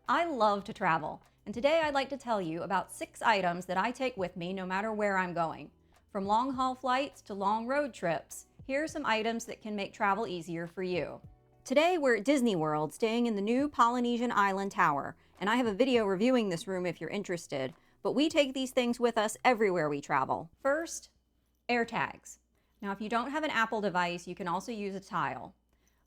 I love to travel, and today I'd like to tell you about 6 items that I take with me no matter where I'm going. From long haul flights to long road trips, here are some items that can make travel easier for you. Today we're at Disney World, staying in the new Polynesian Island Tower, and I have a video reviewing this room if you're interested, but we take these things with us everywhere we travel. First, AirTags. Now if you don't have an Apple device, you can also use a Tile.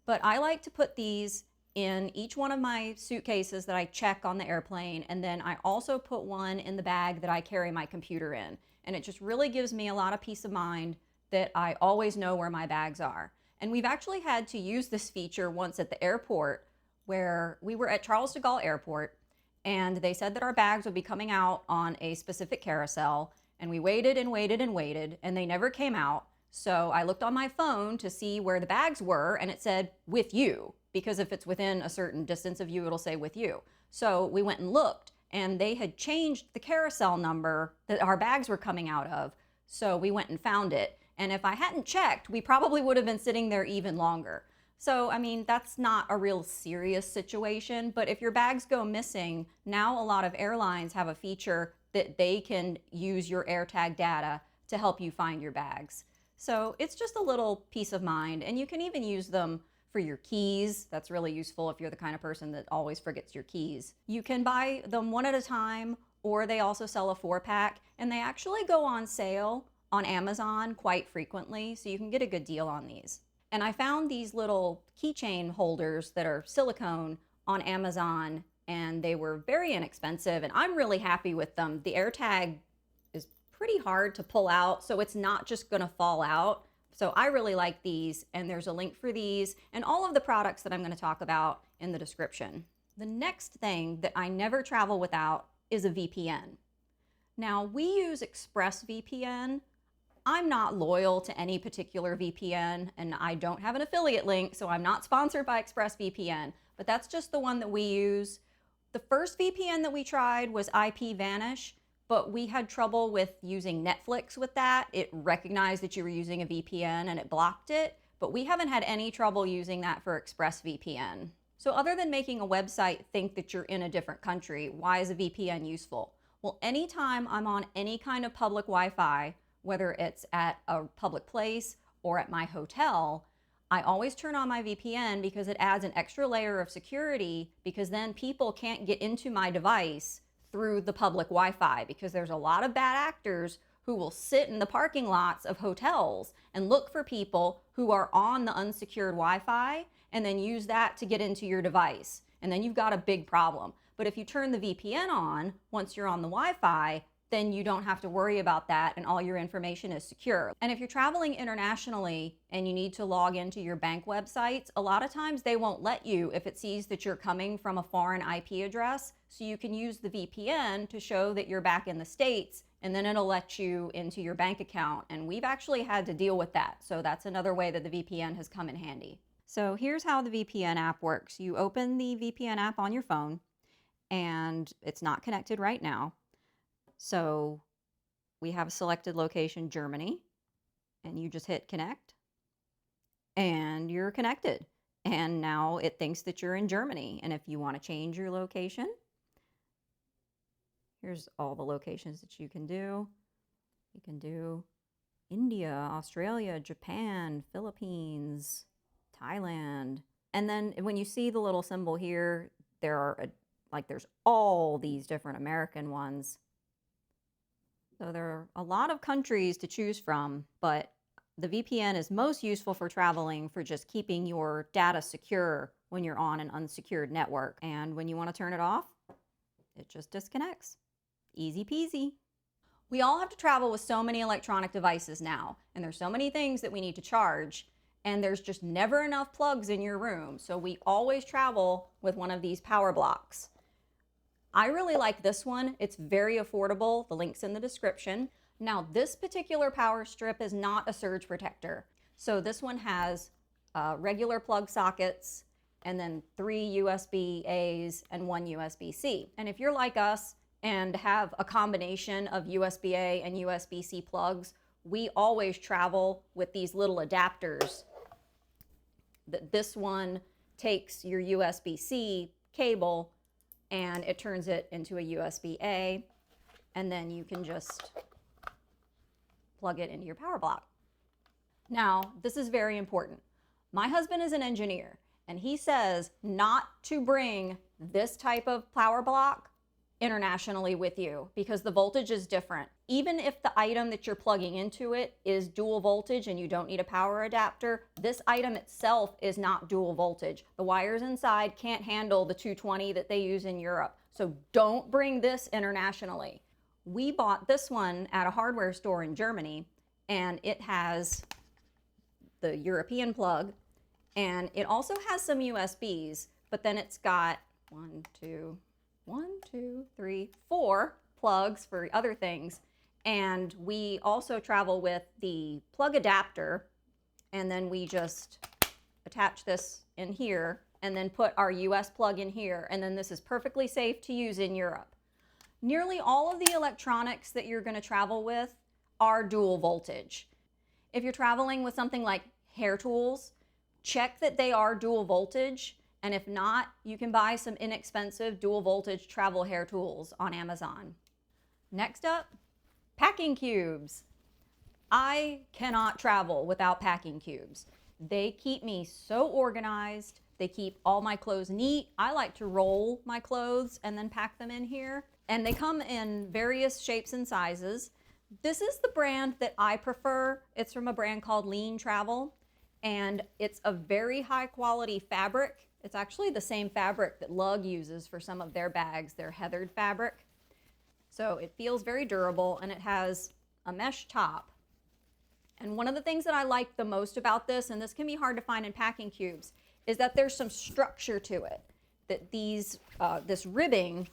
But I like to put these in each one of my suitcases that I check on the airplane, and then I also put one in the bag that I carry my computer in. And it just really gives me a lot of peace of mind that I always know where my bags are. And we've actually had to use this feature once at the airport, where we were at Charles de Gaulle Airport, and they said that our bags would be coming out on a specific carousel, and we waited and waited and waited, and they never came out. So I looked on my phone to see where the bags were, and it said, with you, because if it's within a certain distance of you, it'll say with you. So we went and looked, and they had changed the carousel number that our bags were coming out of. So we went and found it. And if I hadn't checked, we probably would have been sitting there even longer. So, I mean, that's not a real serious situation, but if your bags go missing, now a lot of airlines have a feature that they can use your AirTag data to help you find your bags. So it's just a little peace of mind, and you can even use them for your keys. That's really useful if you're the kind of person that always forgets your keys. You can buy them one at a time, or they also sell a 4-pack, and they actually go on sale on Amazon quite frequently, so you can get a good deal on these. And I found these little keychain holders that are silicone on Amazon, and they were very inexpensive, and I'm really happy with them. The AirTag is pretty hard to pull out, so it's not just gonna fall out. So I really like these, and there's a link for these and all of the products that I'm gonna talk about in the description. The next thing that I never travel without is a VPN. Now, we use ExpressVPN. I'm not loyal to any particular VPN, and I don't have an affiliate link, so I'm not sponsored by ExpressVPN, but that's just the one that we use. The first VPN that we tried was IPVanish, but we had trouble with using Netflix with that. It recognized that you were using a VPN and it blocked it, but we haven't had any trouble using that for ExpressVPN. So other than making a website think that you're in a different country, why is a VPN useful? Well, anytime I'm on any kind of public Wi-Fi, whether it's at a public place or at my hotel, I always turn on my VPN because it adds an extra layer of security, because then people can't get into my device through the public Wi-Fi, because there's a lot of bad actors who will sit in the parking lots of hotels and look for people who are on the unsecured Wi-Fi and then use that to get into your device. And then you've got a big problem. But if you turn the VPN on, once you're on the Wi-Fi, then you don't have to worry about that, and all your information is secure. And if you're traveling internationally and you need to log into your bank websites, a lot of times they won't let you if it sees that you're coming from a foreign IP address. So you can use the VPN to show that you're back in the States, and then it'll let you into your bank account. And we've actually had to deal with that. So that's another way that the VPN has come in handy. So here's how the VPN app works. You open the VPN app on your phone, and it's not connected right now. So we have a selected location, Germany, and you just hit connect, and you're connected. And now it thinks that you're in Germany. And if you want to change your location, here's all the locations that you can do. You can do India, Australia, Japan, Philippines, Thailand. And then when you see the little symbol here, there's all these different American ones. So there are a lot of countries to choose from, but the VPN is most useful for traveling, for just keeping your data secure when you're on an unsecured network. And when you want to turn it off, it just disconnects. Easy peasy. We all have to travel with so many electronic devices now, and there's so many things that we need to charge, and there's just never enough plugs in your room. So we always travel with one of these power blocks. I really like this one. It's very affordable. The link's in the description. Now, this particular power strip is not a surge protector. So this one has regular plug sockets, and then 3 USB-A's and 1 USB-C. And if you're like us and have a combination of USB-A and USB-C plugs, we always travel with these little adapters. This one takes your USB-C cable and it turns it into a USB-A, and then you can just plug it into your power block. Now, this is very important. My husband is an engineer, and he says not to bring this type of power block internationally with you because the voltage is different. Even if the item that you're plugging into it is dual voltage and you don't need a power adapter, this item itself is not dual voltage. The wires inside can't handle the 220 that they use in Europe. So don't bring this internationally. We bought this one at a hardware store in Germany, and it has the European plug, and it also has some USBs, but then it's got 4 plugs for other things. And we also travel with the plug adapter, and then we just attach this in here and then put our US plug in here, and then this is perfectly safe to use in Europe. Nearly all of the electronics that you're going to travel with are dual voltage. If you're traveling with something like hair tools, check that they are dual voltage, and if not, you can buy some inexpensive dual voltage travel hair tools on Amazon. Next up, packing cubes. I cannot travel without packing cubes. They keep me so organized. They keep all my clothes neat. I like to roll my clothes and then pack them in here. And they come in various shapes and sizes. This is the brand that I prefer. It's from a brand called Lean Travel, and it's a very high quality fabric. It's actually the same fabric that Lug uses for some of their bags, their heathered fabric. So it feels very durable, and it has a mesh top. And one of the things that I like the most about this, and this can be hard to find in packing cubes, is that there's some structure to it. That this ribbing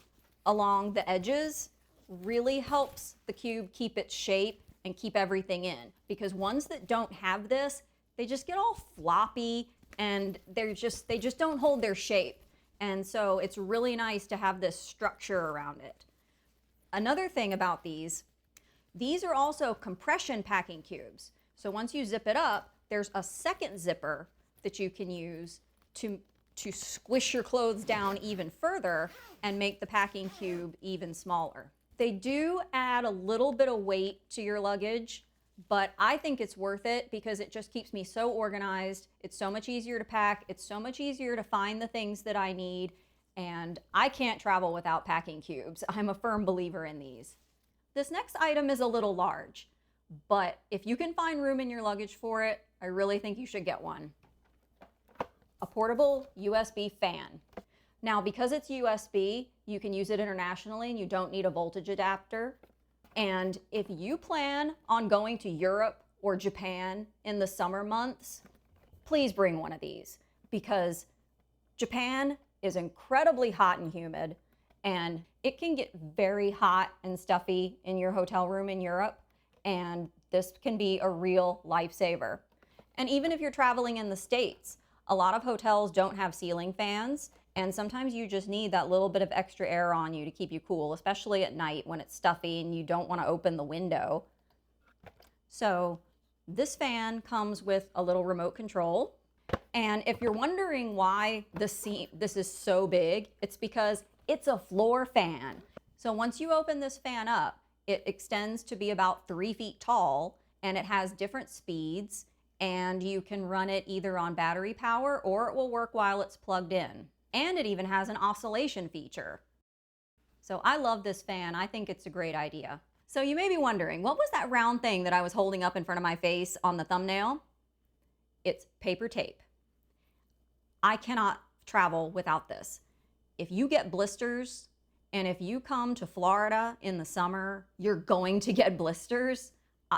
along the edges really helps the cube keep its shape and keep everything in. Because ones that don't have this, they just get all floppy and they just don't hold their shape. And so it's really nice to have this structure around it. Another thing about these are also compression packing cubes. So once you zip it up, there's a second zipper that you can use to squish your clothes down even further and make the packing cube even smaller. They do add a little bit of weight to your luggage, but I think it's worth it because it just keeps me so organized. It's so much easier to pack. It's so much easier to find the things that I need. And I can't travel without packing cubes. I'm a firm believer in these. This next item is a little large, but if you can find room in your luggage for it, I really think you should get one. A portable USB fan. Now, because it's USB, you can use it internationally and you don't need a voltage adapter. And if you plan on going to Europe or Japan in the summer months, please bring one of these because Japan is incredibly hot and humid, and it can get very hot and stuffy in your hotel room in Europe, and this can be a real lifesaver. And even if you're traveling in the States, a lot of hotels don't have ceiling fans, and sometimes you just need that little bit of extra air on you to keep you cool, especially at night when it's stuffy and you don't want to open the window. So this fan comes with a little remote control. And if you're wondering why this is so big, it's because it's a floor fan. So once you open this fan up, it extends to be about 3 feet tall, and it has different speeds, and you can run it either on battery power or it will work while it's plugged in. And it even has an oscillation feature. So I love this fan. I think it's a great idea. So you may be wondering, what was that round thing that I was holding up in front of my face on the thumbnail? It's paper tape. I cannot travel without this. If you get blisters, and if you come to Florida in the summer, you're going to get blisters.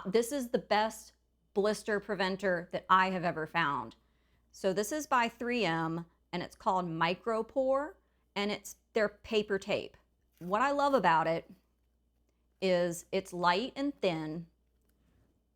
This is the best blister preventer that I have ever found. So this is by 3M, and it's called Micropore, and it's their paper tape. What I love about it is it's light and thin.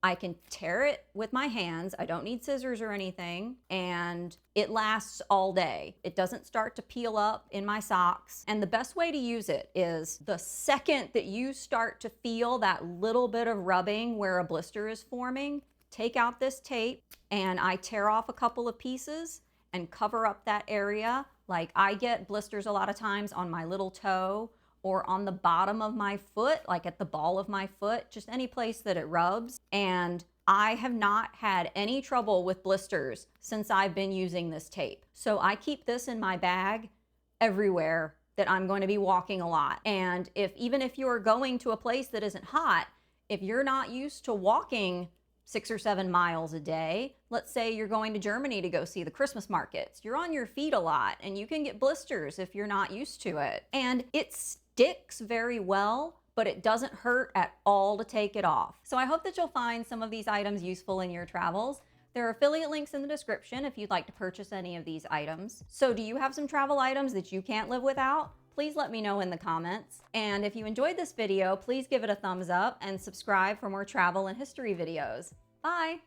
I can tear it with my hands. I don't need scissors or anything, and it lasts all day. It doesn't start to peel up in my socks. And the best way to use it is the second that you start to feel that little bit of rubbing where a blister is forming, take out this tape, and I tear off a couple of pieces and cover up that area Like I get blisters a lot of times on my little toe or on the bottom of my foot, like at the ball of my foot, just any place that it rubs. And I have not had any trouble with blisters since I've been using this tape. So I keep this in my bag everywhere that I'm going to be walking a lot. And even if you're going to a place that isn't hot, if you're not used to walking 6 or 7 miles a day, let's say you're going to Germany to go see the Christmas markets, you're on your feet a lot and you can get blisters if you're not used to it. And it sticks very well, but it doesn't hurt at all to take it off. So I hope that you'll find some of these items useful in your travels. There are affiliate links in the description if you'd like to purchase any of these items. So do you have some travel items that you can't live without? Please let me know in the comments. And if you enjoyed this video, please give it a thumbs up and subscribe for more travel and history videos. Bye!